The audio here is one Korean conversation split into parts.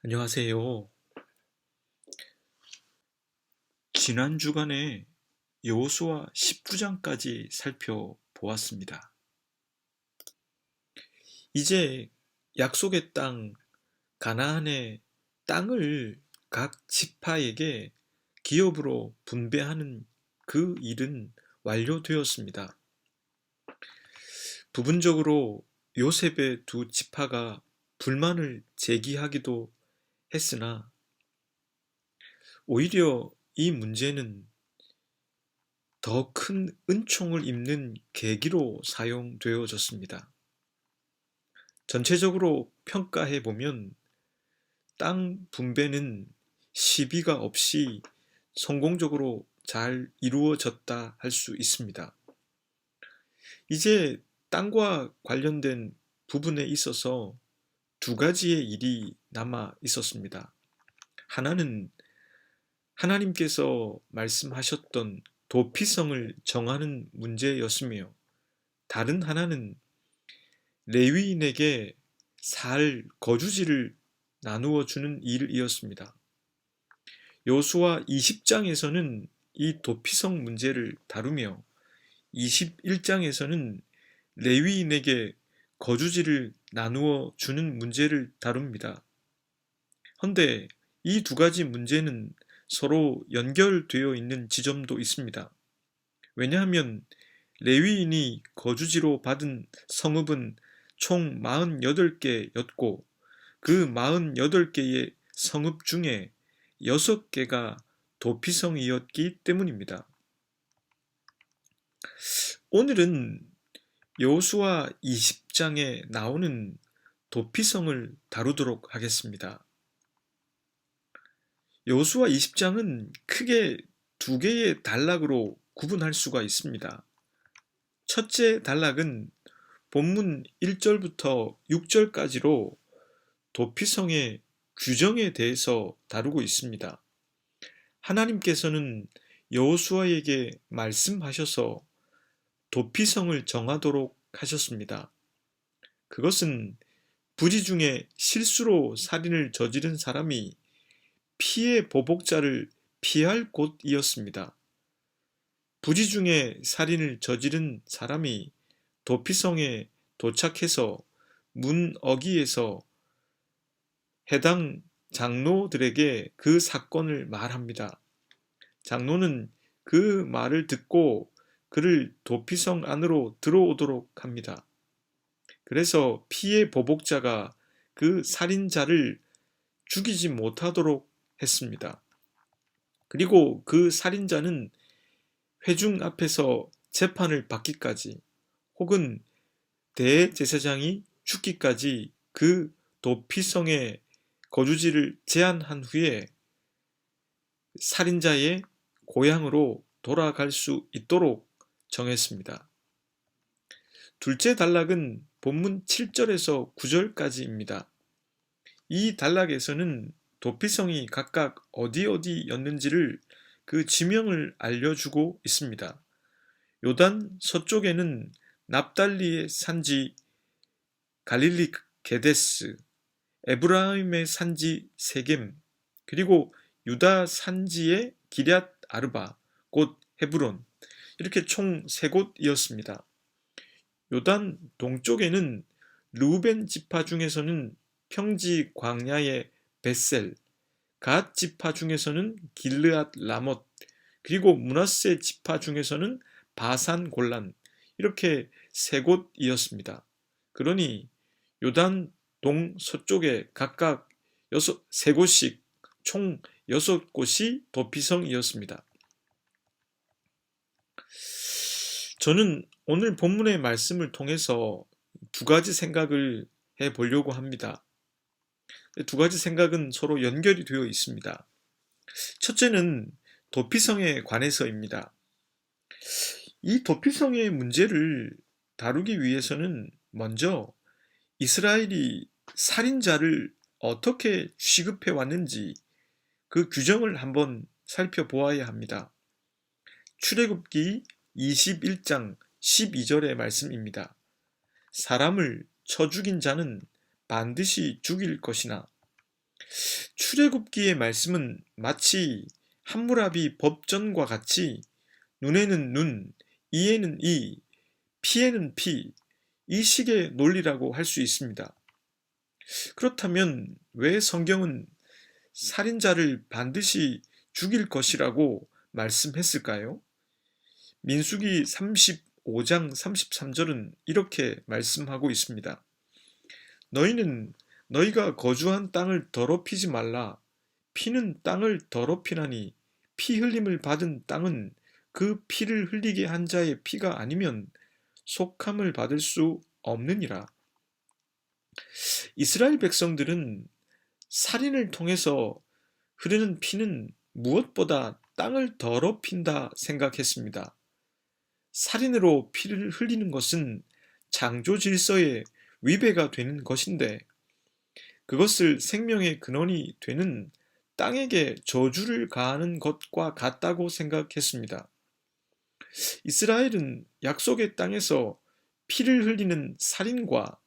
안녕하세요. 지난 주간에 여호수아 19장까지 살펴보았습니다. 이제 약속의 땅 가나안의 땅을 각 지파에게 기업으로 분배하는 그 일은 완료되었습니다. 부분적으로 요셉의 두 지파가 불만을 제기하기도 했으나 오히려 이 문제는 더 큰 은총을 입는 계기로 사용되어졌습니다. 전체적으로 평가해 보면 땅 분배는 시비가 없이 성공적으로 잘 이루어졌다 할 수 있습니다. 이제 땅과 관련된 부분에 있어서 두 가지의 일이 남아 있었습니다. 하나는 하나님께서 말씀하셨던 도피성을 정하는 문제였으며, 다른 하나는 레위인에게 살 거주지를 나누어 주는 일이었습니다. 여호수아 20장에서는 이 도피성 문제를 다루며 21장에서는 레위인에게 거주지를 나누어 주는 문제를 다룹니다. 헌데 이 두 가지 문제는 서로 연결되어 있는 지점도 있습니다. 왜냐하면 레위인이 거주지로 받은 성읍은 총 48개였고 그 48개의 성읍 중에 6개가 도피성이었기 때문입니다. 오늘은 여호수아 20장에 나오는 도피성을 다루도록 하겠습니다. 여호수아 20장은 크게 두 개의 단락으로 구분할 수가 있습니다. 첫째 단락은 본문 1절부터 6절까지로 도피성의 규정에 대해서 다루고 있습니다. 하나님께서는 여호수아에게 말씀하셔서 도피성을 정하도록 하셨습니다. 그것은 부지 중에 실수로 살인을 저지른 사람이 피해 보복자를 피할 곳이었습니다. 부지 중에 살인을 저지른 사람이 도피성에 도착해서 문 어귀에서 해당 장로들에게 그 사건을 말합니다. 장로는 그 말을 듣고 그를 도피성 안으로 들어오도록 합니다. 그래서 피해 보복자가 그 살인자를 죽이지 못하도록 했습니다. 그리고 그 살인자는 회중 앞에서 재판을 받기까지 혹은 대제사장이 죽기까지 그 도피성의 거주지를 제한한 후에 살인자의 고향으로 돌아갈 수 있도록 정했습니다. 둘째 단락은 본문 7절에서 9절까지입니다. 이 단락에서는 도피성이 각각 어디였는지를 그 지명을 알려주고 있습니다. 요단 서쪽에는 납달리의 산지 갈릴리 게데스, 에브라임의 산지 세겜, 그리고 유다 산지의 기럇 아르바, 곧 헤브론, 이렇게 총 3곳이었습니다. 요단 동쪽에는 르우벤 지파 중에서는 평지 광야의 벳셀, 갓 지파 중에서는 길르앗 라못, 그리고 므낫세 지파 중에서는 바산 골란, 이렇게 3곳이었습니다. 그러니 요단 동서쪽에 각각 3곳씩 총 6곳이 도피성이었습니다. 저는 오늘 본문의 말씀을 통해서 두 가지 생각을 해 보려고 합니다. 두 가지 생각은 서로 연결이 되어 있습니다. 첫째는 도피성에 관해서입니다. 이 도피성의 문제를 다루기 위해서는 먼저 이스라엘이 살인자를 어떻게 취급해 왔는지 그 규정을 한번 살펴보아야 합니다. 출애굽기 21장 12절의 말씀입니다. 사람을 쳐 죽인 자는 반드시 죽일 것이나 출애굽기의 말씀은 마치 함무라비 법전과 같이 눈에는 눈, 이에는 이, 피에는 피, 이 식의 논리라고 할 수 있습니다. 그렇다면 왜 성경은 살인자를 반드시 죽일 것이라고 말씀했을까요? 민수기 35장 33절은 이렇게 말씀하고 있습니다. 너희는 너희가 거주한 땅을 더럽히지 말라. 피는 땅을 더럽히나니 피 흘림을 받은 땅은 그 피를 흘리게 한 자의 피가 아니면 속함을 받을 수 없느니라. 이스라엘 백성들은 살인을 통해서 흐르는 피는 무엇보다 땅을 더럽힌다 생각했습니다. 살인으로 피를 흘리는 것은 창조 질서의 위배가 되는 것인데 그것을 생명의 근원이 되는 땅에게 저주를 가하는 것과 같다고 생각했습니다. 이스라엘은 약속의 땅에서 피를 흘리는 살인과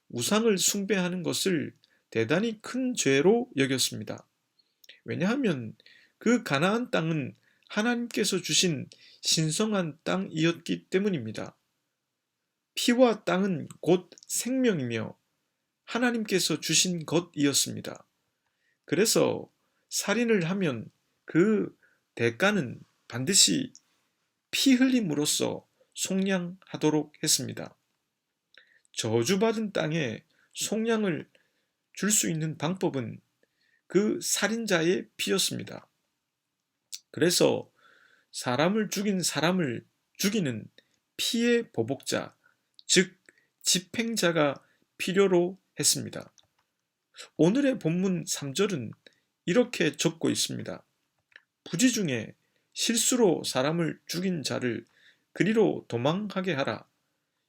우상을 숭배하는 것을 대단히 큰 죄로 여겼습니다. 왜냐하면 그 가나안 땅은 하나님께서 주신 신성한 땅이었기 때문입니다. 피와 땅은 곧 생명이며 하나님께서 주신 것이었습니다. 그래서 살인을 하면 그 대가는 반드시 피 흘림으로써 속량하도록 했습니다. 저주받은 땅에 속량을 줄 수 있는 방법은 그 살인자의 피였습니다. 그래서 사람을 죽인 사람을 죽이는 피의 보복자, 즉 집행자가 필요로 했습니다. 오늘의 본문 3절은 이렇게 적고 있습니다. 부지 중에 실수로 사람을 죽인 자를 그리로 도망하게 하라.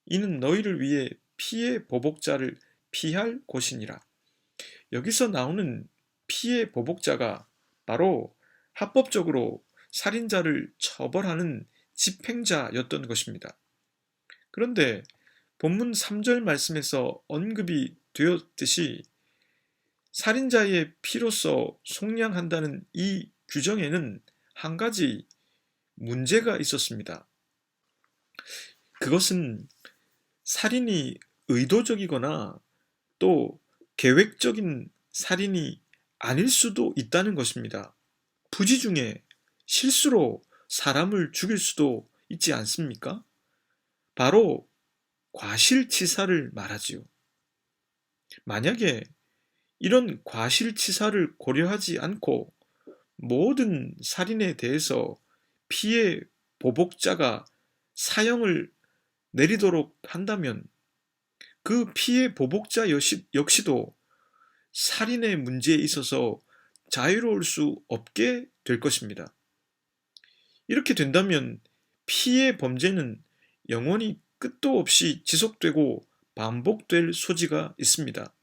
이는 너희를 위해 피의 보복자를 피할 곳이니라. 여기서 나오는 피의 보복자가 바로 합법적으로 살인자를 처벌하는 집행자였던 것입니다. 그런데 본문 3절 말씀에서 언급이 되었듯이 살인자의 피로서 속량한다는 이 규정에는 한 가지 문제가 있었습니다. 그것은 살인이 의도적이거나 또 계획적인 살인이 아닐 수도 있다는 것입니다. 부지 중에 실수로 사람을 죽일 수도 있지 않습니까? 바로 과실치사를 말하지요. 만약에 이런 과실치사를 고려하지 않고 모든 살인에 대해서 피해 보복자가 사형을 내리도록 한다면 그 피해 보복자 역시도 살인의 문제에 있어서 자유로울 수 없게 될 것입니다. 이렇게 된다면 피해 범죄는 영원히 끝도 없이 지속되고 반복될 소지가 있습니다.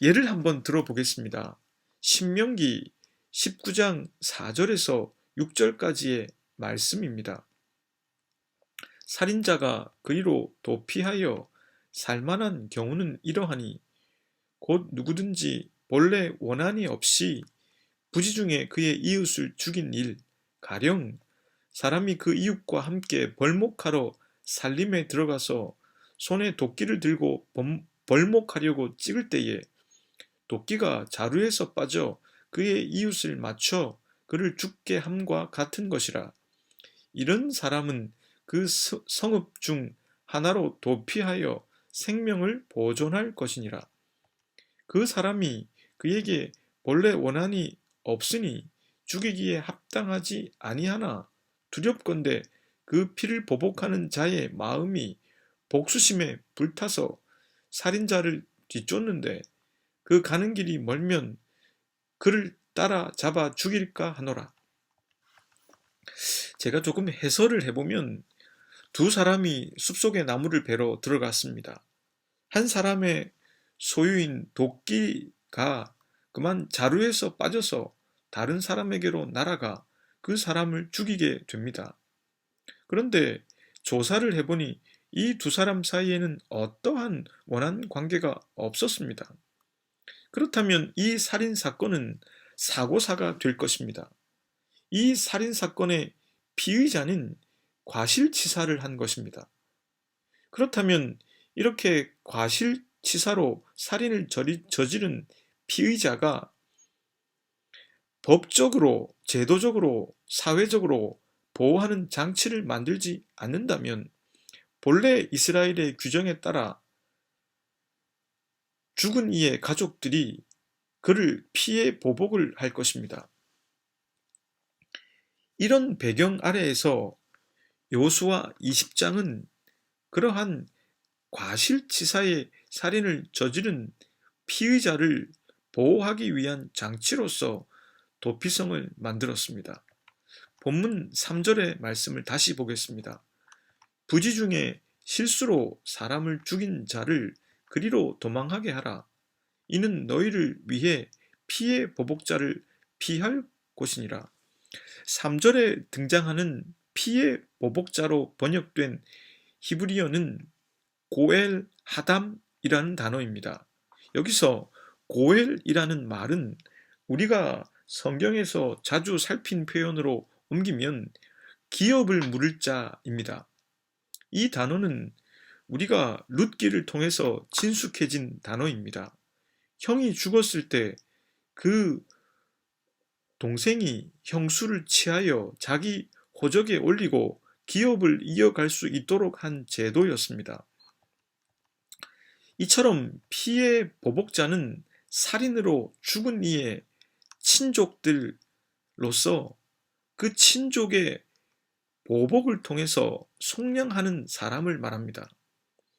예를 한번 들어보겠습니다. 신명기 19장 4절에서 6절까지의 말씀입니다. 살인자가 그리로 도피하여 살만한 경우는 이러하니 곧 누구든지 본래 원한이 없이 부지 중에 그의 이웃을 죽인 일, 가령 사람이 그 이웃과 함께 벌목하러 살림에 들어가서 손에 도끼를 들고 벌목하려고 찍을 때에 도끼가 자루에서 빠져 그의 이웃을 맞춰 그를 죽게 함과 같은 것이라. 이런 사람은 그 성읍 중 하나로 도피하여 생명을 보존할 것이니라. 그 사람이 그에게 본래 원한이 없으니 죽이기에 합당하지 아니하나 두렵건대 그 피를 보복하는 자의 마음이 복수심에 불타서 살인자를 뒤쫓는데 그 가는 길이 멀면 그를 따라 잡아 죽일까 하노라. 제가 조금 해설을 해보면 두 사람이 숲속에 나무를 베러 들어갔습니다. 한 사람의 소유인 도끼가 그만 자루에서 빠져서 다른 사람에게로 날아가 그 사람을 죽이게 됩니다. 그런데 조사를 해보니 이 두 사람 사이에는 어떠한 원한 관계가 없었습니다. 그렇다면 이 살인 사건은 사고사가 될 것입니다. 이 살인 사건의 피의자는 과실치사를 한 것입니다. 그렇다면 이렇게 과실치사로 살인을 저지른 피의자가 법적으로, 제도적으로, 사회적으로 보호하는 장치를 만들지 않는다면 본래 이스라엘의 규정에 따라 죽은 이의 가족들이 그를 피해 보복을 할 것입니다. 이런 배경 아래에서 여호수아 20장은 그러한 과실치사의 살인을 저지른 피의자를 보호하기 위한 장치로서 도피성을 만들었습니다. 본문 3절의 말씀을 다시 보겠습니다. 부지 중에 실수로 사람을 죽인 자를 그리로 도망하게 하라. 이는 너희를 위해 피해 보복자를 피할 곳이니라. 3절에 등장하는 피해 보복자로 번역된 히브리어는 고엘 하담이라는 단어입니다. 여기서 고엘이라는 말은 우리가 성경에서 자주 살핀 표현으로 옮기면 기업을 물을 자입니다. 이 단어는 우리가 룻기를 통해서 친숙해진 단어입니다. 형이 죽었을 때 그 동생이 형수를 취하여 자기 호적에 올리고 기업을 이어갈 수 있도록 한 제도였습니다. 이처럼 피해 보복자는 살인으로 죽은 이의 친족들로서 그 친족의 보복을 통해서 속량하는 사람을 말합니다.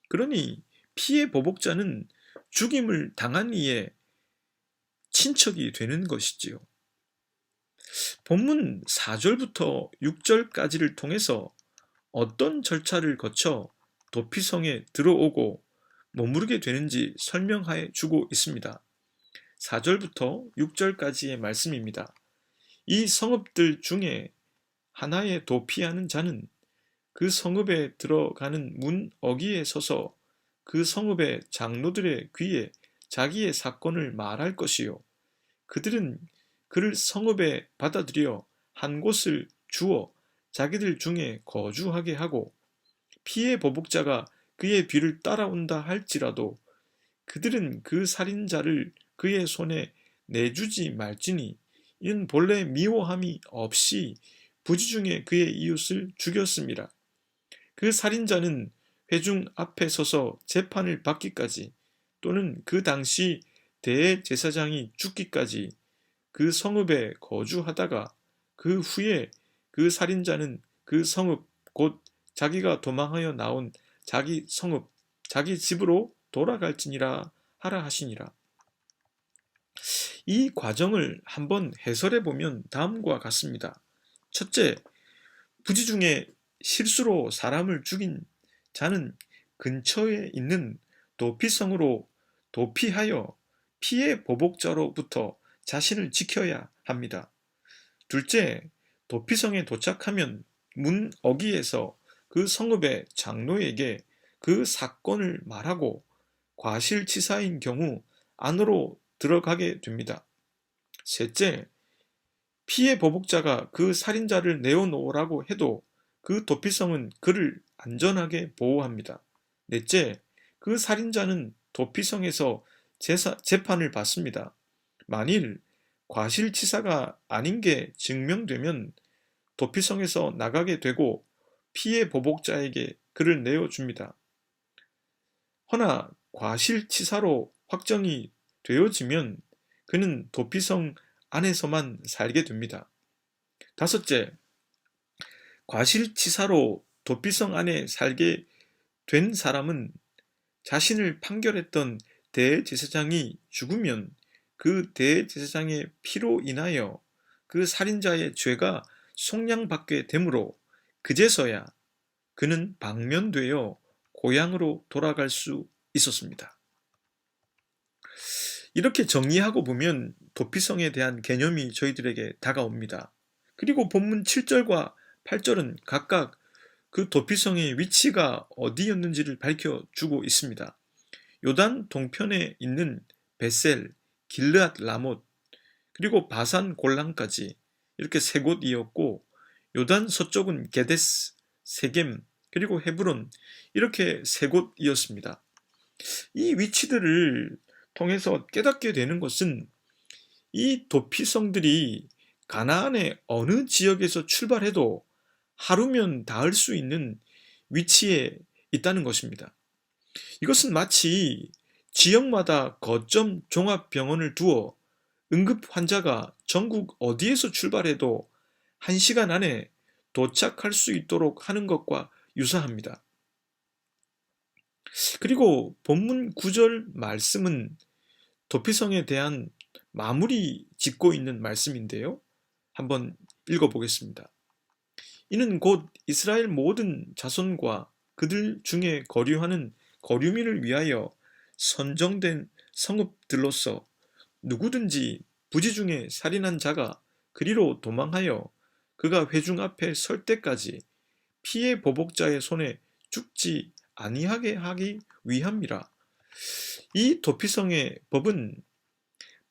그러니 피해 보복자는 죽임을 당한 이의 친척이 되는 것이지요. 본문 4절부터 6절까지를 통해서 어떤 절차를 거쳐 도피성에 들어오고 머무르게 되는지 설명해 주고 있습니다. 4절부터 6절까지의 말씀입니다. 이 성읍들 중에 하나에 도피하는 자는 그 성읍에 들어가는 문 어귀에 서서 그 성읍의 장로들의 귀에 자기의 사건을 말할 것이요. 그들은 그를 성읍에 받아들여 한 곳을 주어 자기들 중에 거주하게 하고 피해 보복자가 그의 뒤를 따라온다 할지라도 그들은 그 살인자를 그의 손에 내주지 말지니 이는 본래 미워함이 없이 부지중에 그의 이웃을 죽였습니다. 그 살인자는 회중 앞에 서서 재판을 받기까지 또는 그 당시 대제사장이 죽기까지 그 성읍에 거주하다가 그 후에 그 살인자는 그 성읍 곧 자기가 도망하여 나온 자기 성읍 자기 집으로 돌아갈지니라 하라 하시니라. 이 과정을 한번 해설해 보면 다음과 같습니다. 첫째, 부지 중에 실수로 사람을 죽인 자는 근처에 있는 도피성으로 도피하여 피해 보복자로부터 자신을 지켜야 합니다. 둘째, 도피성에 도착하면 문 어귀에서 그 성읍의 장로에게 그 사건을 말하고 과실치사인 경우 안으로 들어가게 됩니다. 셋째, 피해 보복자가 그 살인자를 내어놓으라고 해도 그 도피성은 그를 안전하게 보호합니다. 넷째, 그 살인자는 도피성에서 재판을 받습니다. 만일 과실치사가 아닌 게 증명되면 도피성에서 나가게 되고 피해 보복자에게 그를 내어줍니다. 허나 과실치사로 확정이 되어지면 그는 도피성 안에서만 살게 됩니다. 다섯째, 과실치사로 도피성 안에 살게 된 사람은 자신을 판결했던 대제사장이 죽으면 그 대제사장의 피로 인하여 그 살인자의 죄가 속량받게 되므로 그제서야 그는 방면되어 고향으로 돌아갈 수 있었습니다. 이렇게 정리하고 보면 도피성에 대한 개념이 저희들에게 다가옵니다. 그리고 본문 7절과 8절은 각각 그 도피성의 위치가 어디였는지를 밝혀주고 있습니다. 요단 동편에 있는 베셀, 길르앗 라못, 그리고 바산 골란까지 이렇게 세 곳이었고, 요단 서쪽은 게데스, 세겜, 그리고 헤브론, 이렇게 세 곳이었습니다. 이 위치들을 통해서 깨닫게 되는 것은 이 도피성들이 가나안의 어느 지역에서 출발해도 하루면 닿을 수 있는 위치에 있다는 것입니다. 이것은 마치 지역마다 거점 종합병원을 두어 응급 환자가 전국 어디에서 출발해도 1시간 안에 도착할 수 있도록 하는 것과 유사합니다. 그리고 본문 9절 말씀은 도피성에 대한 마무리 짓고 있는 말씀인데요. 한번 읽어보겠습니다. 이는 곧 이스라엘 모든 자손과 그들 중에 거류하는 거류민을 위하여 선정된 성읍들로서 누구든지 부지 중에 살인한 자가 그리로 도망하여 그가 회중 앞에 설 때까지 피해 보복자의 손에 죽지 아니하게 하기 위함이라. 이 도피성의 법은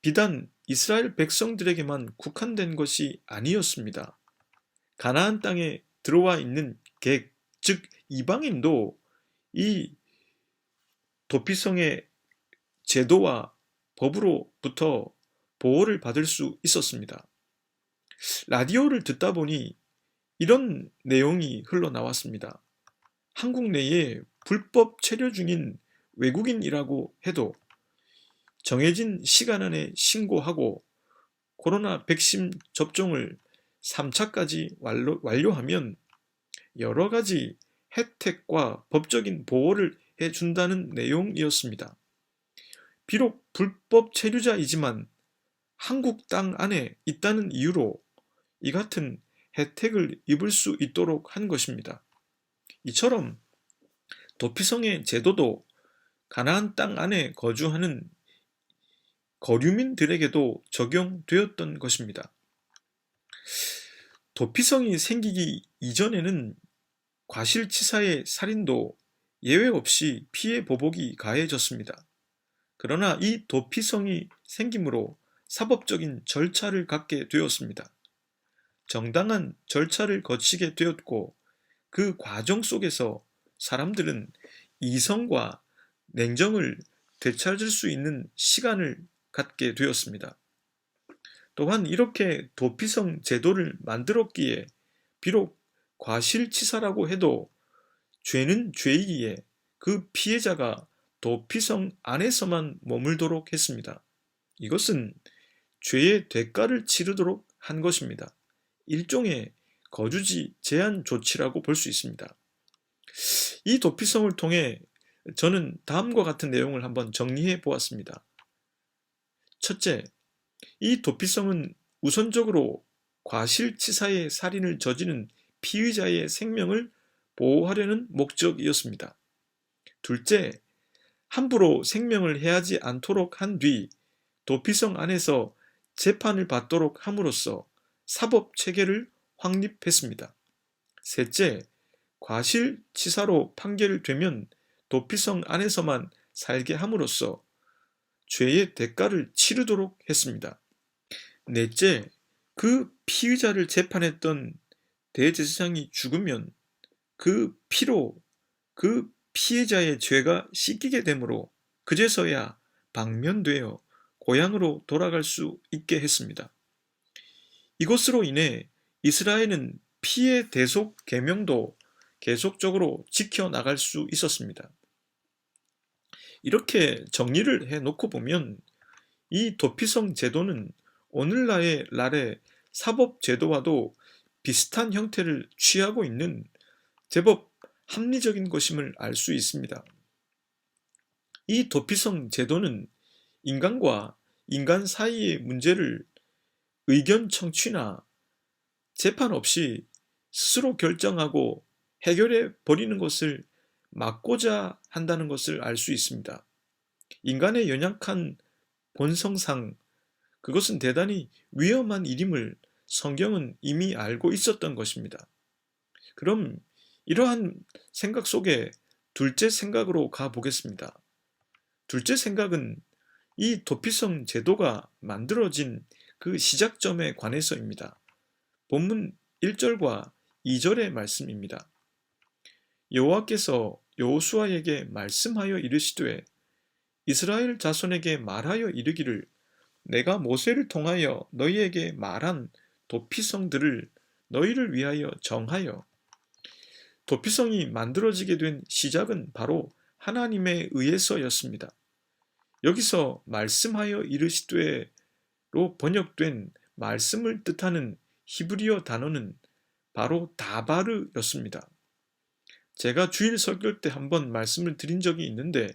비단 이스라엘 백성들에게만 국한된 것이 아니었습니다. 가나안 땅에 들어와 있는 객, 즉 이방인도 이 도피성의 제도와 법으로부터 보호를 받을 수 있었습니다. 라디오를 듣다 보니 이런 내용이 흘러나왔습니다. 한국 내에 불법 체류 중인 외국인이라고 해도 정해진 시간 안에 신고하고 코로나 백신 접종을 3차까지 완료하면 여러 가지 혜택과 법적인 보호를 해준다는 내용이었습니다. 비록 불법 체류자이지만 한국 땅 안에 있다는 이유로 이 같은 혜택을 입을 수 있도록 한 것입니다. 이처럼 도피성의 제도도 가나안 땅 안에 거주하는 거류민들에게도 적용되었던 것입니다. 도피성이 생기기 이전에는 과실치사의 살인도 예외 없이 피해 보복이 가해졌습니다. 그러나 이 도피성이 생김으로 사법적인 절차를 갖게 되었습니다. 정당한 절차를 거치게 되었고 그 과정 속에서 사람들은 이성과 냉정을 되찾을 수 있는 시간을 갖게 되었습니다. 또한 이렇게 도피성 제도를 만들었기에 비록 과실치사라고 해도 죄는 죄이기에 그 피해자가 도피성 안에서만 머물도록 했습니다. 이것은 죄의 대가를 치르도록 한 것입니다. 일종의 거주지 제한 조치라고 볼 수 있습니다. 이 도피성을 통해 저는 다음과 같은 내용을 한번 정리해 보았습니다. 첫째, 이 도피성은 우선적으로 과실치사의 살인을 저지른 피의자의 생명을 보호하려는 목적이었습니다. 둘째, 함부로 생명을 해하지 않도록 한 뒤 도피성 안에서 재판을 받도록 함으로써 사법체계를 확립했습니다. 셋째, 과실치사로 판결되면 도피성 안에서만 살게 함으로써 죄의 대가를 치르도록 했습니다. 넷째, 그 피의자를 재판했던 대제사장이 죽으면 그 피로 그 피해자의 죄가 씻기게 되므로 그제서야 방면되어 고향으로 돌아갈 수 있게 했습니다. 이것으로 인해 이스라엘은 피해 대속 계명도 계속적으로 지켜나갈 수 있었습니다. 이렇게 정리를 해놓고 보면 이 도피성 제도는 오늘날의 사법제도와도 비슷한 형태를 취하고 있는 제법 합리적인 것임을 알 수 있습니다. 이 도피성 제도는 인간과 인간 사이의 문제를 의견 청취나 재판 없이 스스로 결정하고 해결해 버리는 것을 막고자 한다는 것을 알 수 있습니다. 인간의 연약한 본성상 그것은 대단히 위험한 일임을 성경은 이미 알고 있었던 것입니다. 그럼 이러한 생각 속에 둘째 생각으로 가보겠습니다. 둘째 생각은 이 도피성 제도가 만들어진 그 시작점에 관해서입니다. 본문 1절과 2절의 말씀입니다. 여호와께서 여호수아에게 말씀하여 이르시되 이스라엘 자손에게 말하여 이르기를 내가 모세를 통하여 너희에게 말한 도피성들을 너희를 위하여 정하여. 도피성이 만들어지게 된 시작은 바로 하나님에 의해서였습니다. 여기서 말씀하여 이르시되로 번역된 말씀을 뜻하는 히브리어 단어는 바로 다바르였습니다. 제가 주일 설교 때 한번 말씀을 드린 적이 있는데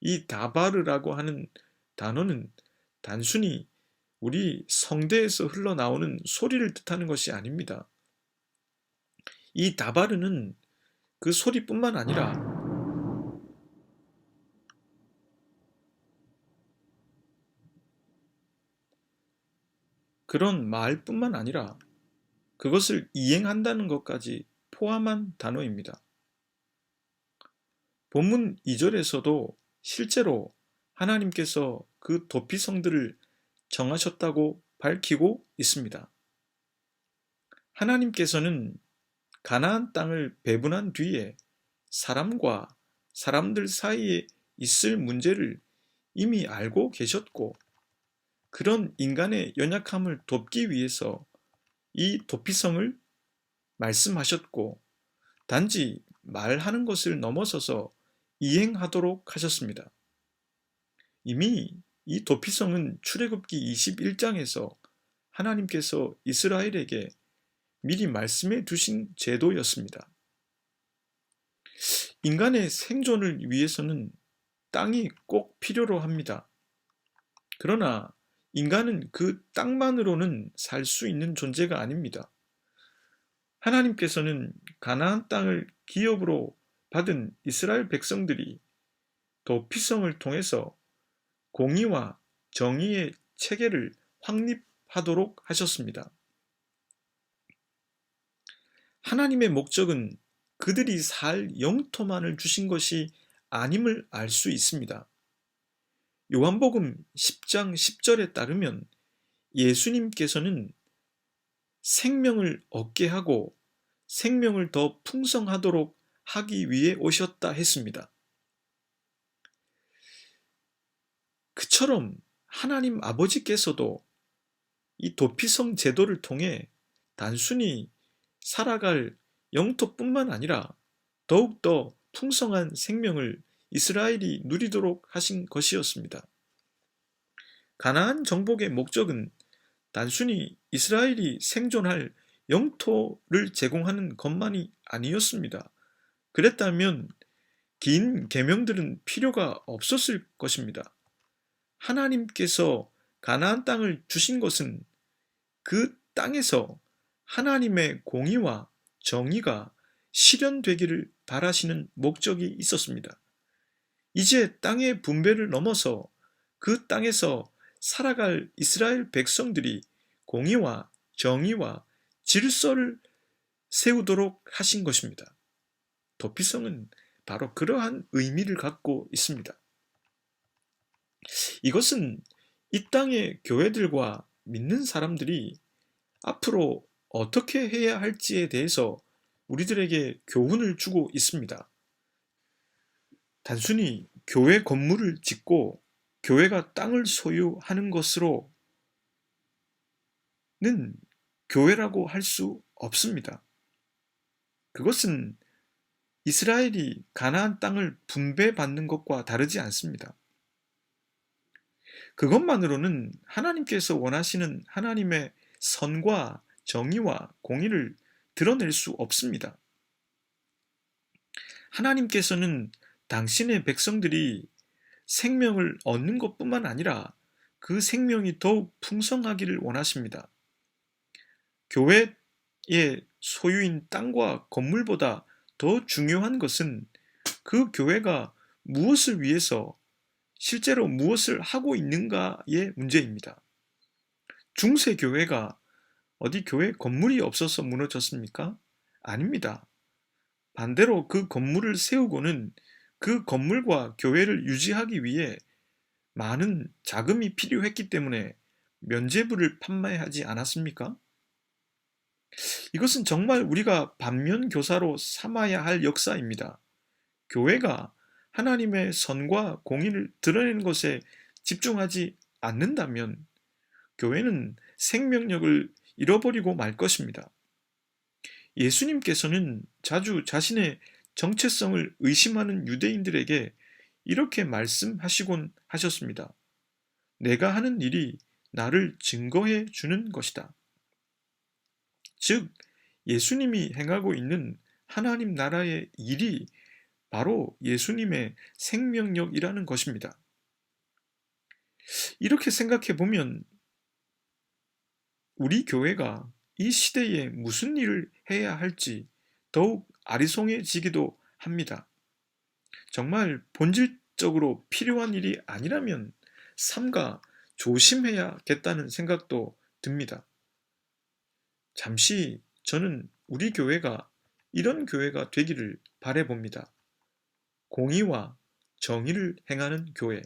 이 다바르라고 하는 단어는 단순히 우리 성대에서 흘러나오는 소리를 뜻하는 것이 아닙니다. 이 다바르는 그 소리뿐만 아니라 그런 말뿐만 아니라 그것을 이행한다는 것까지 포함한 단어입니다. 본문 2절에서도 실제로 하나님께서 그 도피성들을 정하셨다고 밝히고 있습니다. 하나님께서는 가나안 땅을 배분한 뒤에 사람과 사람들 사이에 있을 문제를 이미 알고 계셨고 그런 인간의 연약함을 돕기 위해서 이 도피성을 말씀하셨고 단지 말하는 것을 넘어서서 이행하도록 하셨습니다. 이미 이 도피성은 출애굽기 21장에서 하나님께서 이스라엘에게 미리 말씀해 두신 제도였습니다. 인간의 생존을 위해서는 땅이 꼭 필요로 합니다. 그러나 인간은 그 땅만으로는 살 수 있는 존재가 아닙니다. 하나님께서는 가나안 땅을 기업으로 받은 이스라엘 백성들이 도피성을 통해서 공의와 정의의 체계를 확립하도록 하셨습니다. 하나님의 목적은 그들이 살 영토만을 주신 것이 아님을 알 수 있습니다. 요한복음 10장 10절에 따르면 예수님께서는 생명을 얻게 하고 생명을 더 풍성하도록 하기 위해 오셨다 했습니다. 그처럼 하나님 아버지께서도 이 도피성 제도를 통해 단순히 살아갈 영토뿐만 아니라 더욱더 풍성한 생명을 이스라엘이 누리도록 하신 것이었습니다. 가나안 정복의 목적은 단순히 이스라엘이 생존할 영토를 제공하는 것만이 아니었습니다. 그랬다면 긴 계명들은 필요가 없었을 것입니다. 하나님께서 가나안 땅을 주신 것은 그 땅에서 하나님의 공의와 정의가 실현되기를 바라시는 목적이 있었습니다. 이제 땅의 분배를 넘어서 그 땅에서 살아갈 이스라엘 백성들이 공의와 정의와 질서를 세우도록 하신 것입니다. 도피성은 바로 그러한 의미를 갖고 있습니다. 이것은 이 땅의 교회들과 믿는 사람들이 앞으로 어떻게 해야 할지에 대해서 우리들에게 교훈을 주고 있습니다. 단순히 교회 건물을 짓고 교회가 땅을 소유하는 것으로는 교회라고 할 수 없습니다. 그것은 이스라엘이 가나안 땅을 분배받는 것과 다르지 않습니다. 그것만으로는 하나님께서 원하시는 하나님의 선과 정의와 공의를 드러낼 수 없습니다. 하나님께서는 당신의 백성들이 생명을 얻는 것뿐만 아니라 그 생명이 더욱 풍성하기를 원하십니다. 교회의 소유인 땅과 건물보다 더 중요한 것은 그 교회가 무엇을 위해서 실제로 무엇을 하고 있는가의 문제입니다. 중세 교회가 어디 교회 건물이 없어서 무너졌습니까? 아닙니다. 반대로 그 건물을 세우고는 그 건물과 교회를 유지하기 위해 많은 자금이 필요했기 때문에 면죄부를 판매하지 않았습니까? 이것은 정말 우리가 반면교사로 삼아야 할 역사입니다. 교회가 하나님의 선과 공의를 드러내는 것에 집중하지 않는다면 교회는 생명력을 잃어버리고 말 것입니다. 예수님께서는 자주 자신의 정체성을 의심하는 유대인들에게 이렇게 말씀하시곤 하셨습니다. 내가 하는 일이 나를 증거해 주는 것이다. 즉, 예수님이 행하고 있는 하나님 나라의 일이 바로 예수님의 생명력이라는 것입니다. 이렇게 생각해 보면 우리 교회가 이 시대에 무슨 일을 해야 할지 더욱 아리송해지기도 합니다. 정말 본질적으로 필요한 일이 아니라면 삼가 조심해야겠다는 생각도 듭니다. 잠시 저는 우리 교회가 이런 교회가 되기를 바라봅니다. 공의와 정의를 행하는 교회,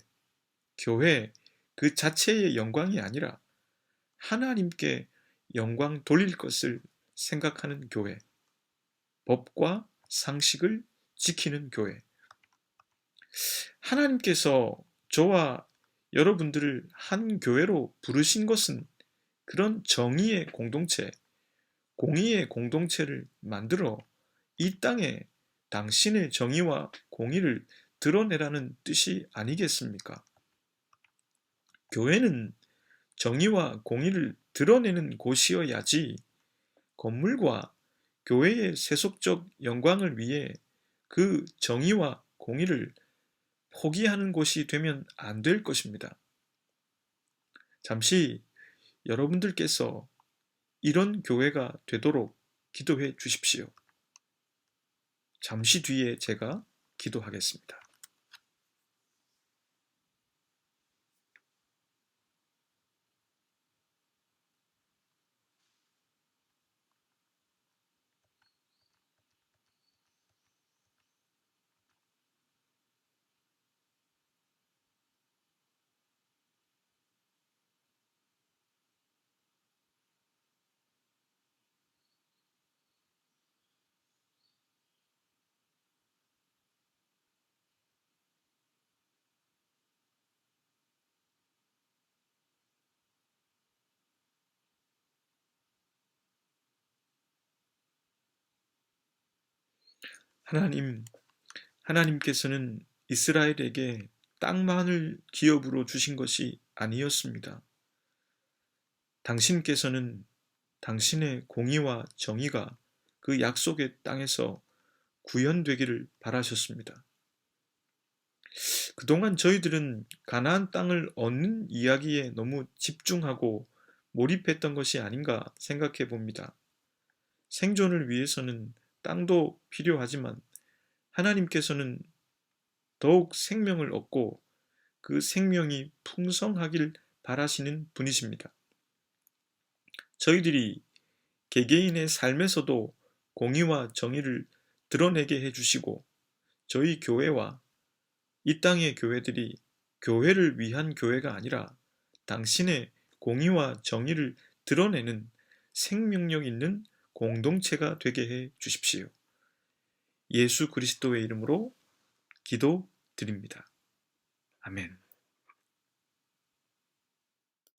교회 그 자체의 영광이 아니라 하나님께 영광 돌릴 것을 생각하는 교회, 법과 상식을 지키는 교회. 하나님께서 저와 여러분들을 한 교회로 부르신 것은 그런 정의의 공동체, 공의의 공동체를 만들어 이 땅에 당신의 정의와 공의를 드러내라는 뜻이 아니겠습니까? 교회는 정의와 공의를 드러내는 곳이어야지 건물과 교회의 세속적 영광을 위해 그 정의와 공의를 포기하는 곳이 되면 안 될 것입니다. 잠시 여러분들께서 이런 교회가 되도록 기도해 주십시오. 잠시 뒤에 제가 기도하겠습니다. 하나님, 하나님께서는 이스라엘에게 땅만을 기업으로 주신 것이 아니었습니다. 당신께서는 당신의 공의와 정의가 그 약속의 땅에서 구현되기를 바라셨습니다. 그동안 저희들은 가나안 땅을 얻는 이야기에 너무 집중하고 몰입했던 것이 아닌가 생각해 봅니다. 생존을 위해서는 땅도 필요하지만 하나님께서는 더욱 생명을 얻고 그 생명이 풍성하길 바라시는 분이십니다. 저희들이 개개인의 삶에서도 공의와 정의를 드러내게 해주시고 저희 교회와 이 땅의 교회들이 교회를 위한 교회가 아니라 당신의 공의와 정의를 드러내는 생명력 있는 공동체가 되게 해 주십시오. 예수 그리스도의 이름으로 기도드립니다. 아멘.